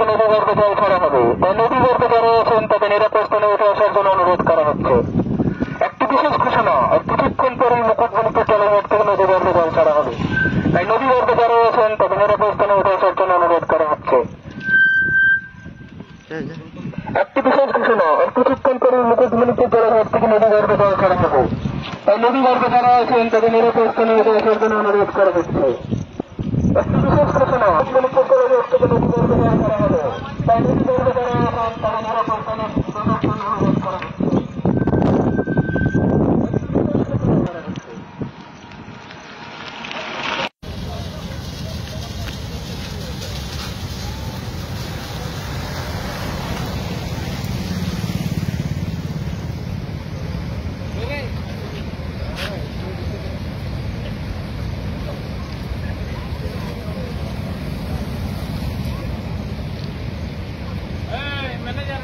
নদীগর্ভে জল ছাড়া হবে। নদীগর্ভে যারা আছেন তাদের নিরাপদ স্থানে উঠে আসার জন্য অনুরোধ করা হচ্ছে। একটি বিশেষ ঘোষণা, কিছুক্ষণ পরে মুকুটমণিপুর ট্যালোঘাট থেকে নদীগর্ভে জল ছাড়া হবে। তাই নদীগর্ভে যারা আছেন তাদের নিরাপদ স্থানে উঠে আসার জন্য অনুরোধ করা হচ্ছে। একটি বিশেষ ঘোষণা, কিছুক্ষণ পরে মুকুটমণিপুর ট্যালোঘাট থেকে নদীগর্ভে জল ছাড়া হবে। তাই নদীগর্ভে যারা আছেন তাদের নিরাপদ স্থানে উঠে আসার জন্য অনুরোধ করা হচ্ছে। একটি বিশেষ ঘোষণা, মুকুটমণিপুর ট্যালোঘাট থেকে নদীগর্ভে জল ছাড়া হবে। তাই নদীগর্ভে যারা আছেন তাদের নিরাপদ স্থানে অনুরোধ করা হচ্ছে। ম্যানেজার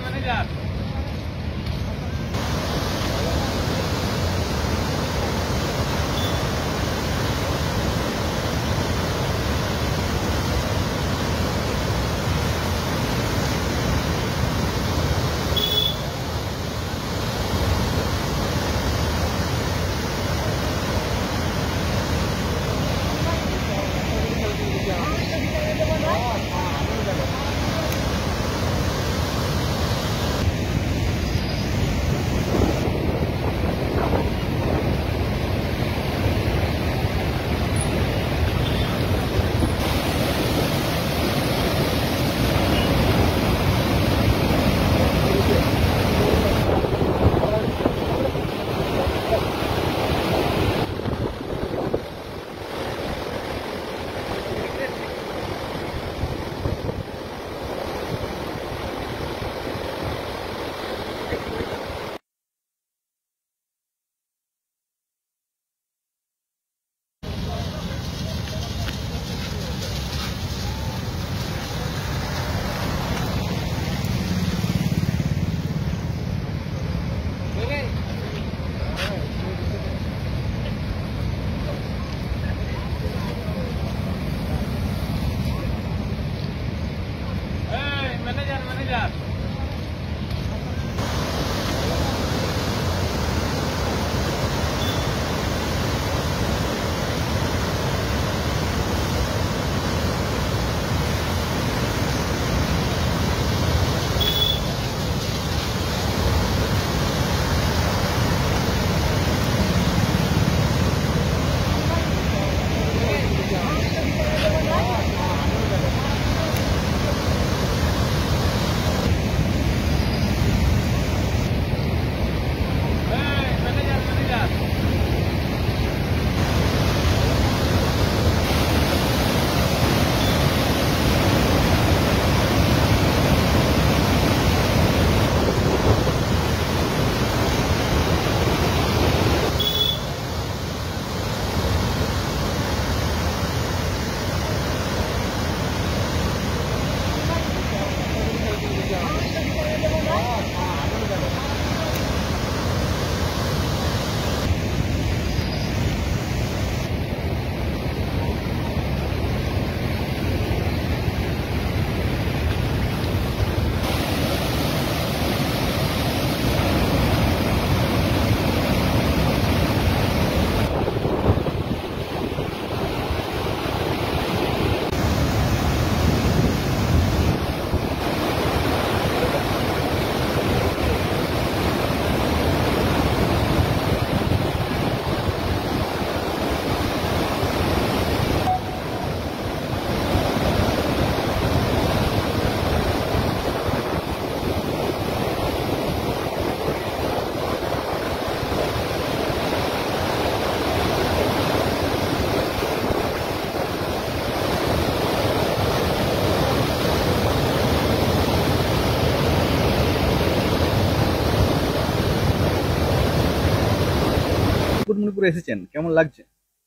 মুকুটমণিপুরে এসেছেন, কেমন লাগছে?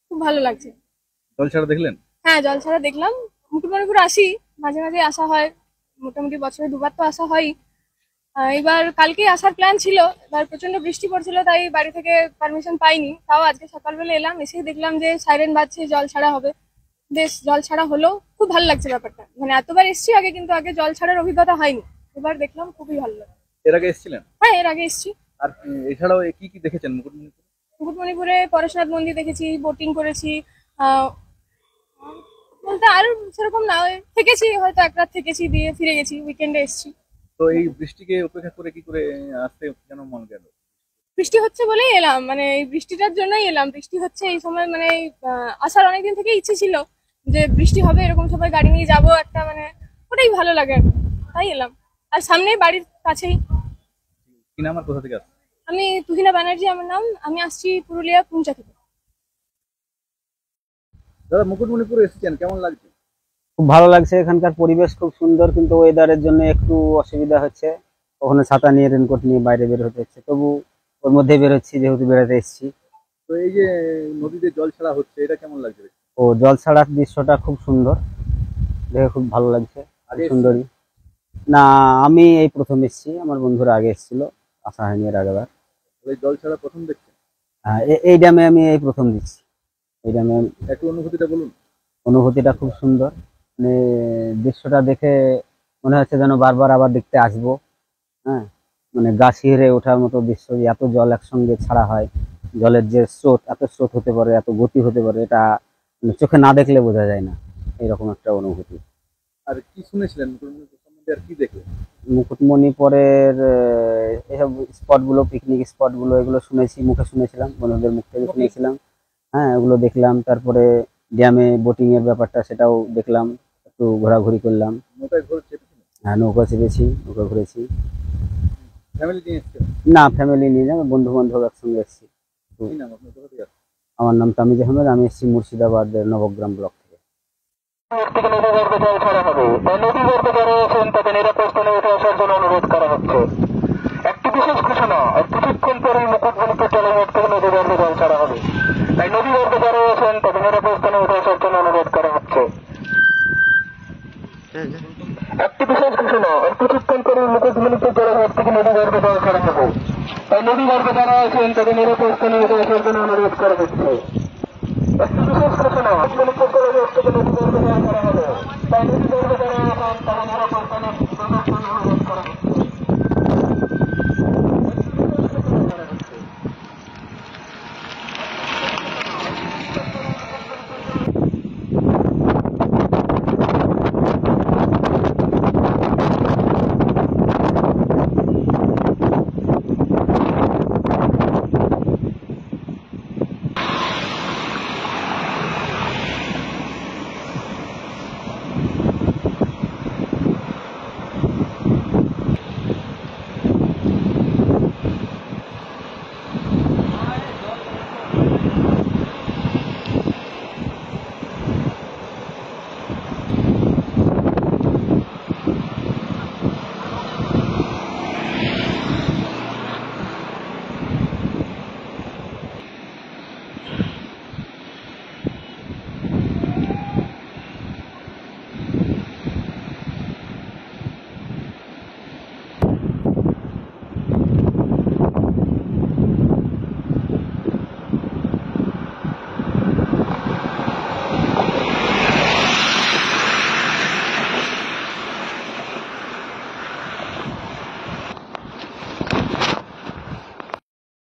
খুব ভালো লাগছে। জল ছাড়া দেখলেন? হ্যাঁ, জল ছাড়া দেখলাম। মুকুটমণিপুর আসি, মাঝে মাঝে আসা হয়, মোটামুটি বছরে দুবার তো আসা হয়। এবার কালকে আসার প্ল্যান ছিল, এবার প্রচন্ড বৃষ্টি পড়ছিল তাই বাড়ি থেকে পারমিশন পাইনি। তাও আজকে সকালবেলা এলাম, এসে দেখলাম যে সাইরেন বাজছে, জল ছাড়া হবে। বেশ, জল ছাড়া হলো, খুব ভালো লাগছে ব্যাপারটা। মানে এতবার এসছি আগে, কিন্তু আগে জল ছাড়ার অভিজ্ঞতা হয়নি, এবার দেখলাম খুবই ভালো লাগে। এর আগে এসেছিলেন? হ্যাঁ, এর আগে এসছি। আর এছাড়াও কি কি দেখেছেন মুকুটমণিপুরে? মুকুটমণিপুরে পরেশনাথ মন্দির দেখেছি, বোটিং করেছি। আহ বলতে আর সেরকম না, ওই থেকেছি, হয়তো এক রাত থেকেছি, দিয়ে ফিরে গেছি, উইকেন্ডে এসছি। তো এই বৃষ্টিকে উপেক্ষা করে কি করে আসতে কেন মন গেল? বৃষ্টি হচ্ছে বলেই এলাম, মানে এই বৃষ্টিটার জন্যই এলাম। বৃষ্টি হচ্ছে এই সময়, মানে আসার অনেকদিন থেকে ইচ্ছে ছিল যে বৃষ্টি হবে, এরকম সবাই গাড়ি নিয়ে যাবো একটা, মানে ওটাই ভালো লাগে আর কি। তাই এলাম। আর সামনে বাড়ির কাছেই। কি নাম আর কোথা থেকে আসছে? আমি তুহিনা ব্যানার্জি আমার নাম, আমি আসছি পুরুলিয়া পুঞ্চা থেকে। দাদা, মুকুটমণিপুরে এসেছেন, কেমন লাগছে? খুব ভালো লাগছে, এখানকার পরিবেশ খুব সুন্দর, কিন্তু ওয়েদারের জন্য একটু অসুবিধা হচ্ছে। কখনো ছাতা নিয়ে রেনকোট নিয়ে বাইরে বের হতে হচ্ছে, তবু ওর মধ্যে বের হচ্ছি যেহেতু বেড়াতে এসেছি। তো এই যে নদীতে জল ছাড়া হচ্ছে, এটা কেমন লাগছে? ও জল ছাড়ার দৃশ্যটা খুব সুন্দর, দেখে খুব ভালো লাগছে। আগে সুন্দরী না, আমি এই প্রথম এসেছি, আমার বন্ধুরা আগে এসেছিল, আসা হয়নি এর আগেবার। এই জল ছাড়া প্রথম দেখছেন? এই ড্যামে আমি এই প্রথম দিচ্ছি। এই ড্যামে একটু অনুভূতিটা বলুন। অনুভূতিটা খুব সুন্দর, মানে দৃশ্যটা দেখে মনে হচ্ছে যেন বারবার আবার দেখতে আসবো। হ্যাঁ, মানে গা শিহরে ওঠার মতো দৃশ্য, যে এত জল একসঙ্গে ছাড়া হয়, জলের যে স্রোত, এত স্রোত হতে পারে, এত গতি হতে পারে, এটা মানে চোখে না দেখলে বোঝা যায় না, এরকম একটা অনুভূতি। আর কি শুনেছিলেন মুকুটমণিপুর সম্বন্ধে, আর কি দেখলেন? মুকুটমণিপুরের এসব স্পটগুলো, পিকনিক স্পটগুলো, এগুলো শুনেছি, মুখে শুনেছিলাম, বন্ধুদের মুখ থেকে শুনেছিলাম। হ্যাঁ, ওগুলো দেখলাম। তারপরে ড্যামে বোটিং এর ব্যাপারটা, সেটাও দেখলাম, একটু ঘোরাঘুরি করলাম। নৌকায় ঘুরে চেপেছিলেন? হ্যাঁ, নৌকা চেপেছি, নৌকা ঘুরেছি। ফ্যামিলি নিয়ে এসেছেন? না, ফ্যামিলি নিয়ে না, বন্ধু বান্ধব একসঙ্গে এসেছি। কি নাম আপনার, কোথা থেকে আসছেন? আমার নাম তামিজ আহমেদ, আমি এসেছি মুর্শিদাবাদের নবগ্রাম ব্লক থেকে। থেকে নদীগর্ভে জল ছাড়া হবে, তাই নদীগর্ভে যারা আছেন তাদের নিরাপদ স্থানে উঠে আসার জন্য অনুরোধ করা হচ্ছে। একটি বিশেষ ঘোষণা, আর কিছুক্ষণ পরেই মুকুটমণিপুর জলাঘাট থেকে নদীগর্ভে জল ছাড়া হবে, তাই নদীগর্ভে যারা আছেন তাদের নিরাপদ স্থানে উঠে আসার জন্য অনুরোধ করা হচ্ছে। একটি বিশেষ ঘোষণা, আর কিছুক্ষণ পরেই মুকুটমণিপুর জলাঘাট থেকে নদীগর্ভে জল ছাড়া হবে, তাই নদীগর্ভে যারা আছেন তাদের নিরাপদ স্থানে উঠে আসার জন্য অনুরোধ করা হচ্ছে। একটি বিশেষ ঘোষণা, মুকুটমণিপুর জলাঘাট থেকে নদীগর্ভে জল ছাড়া হবে,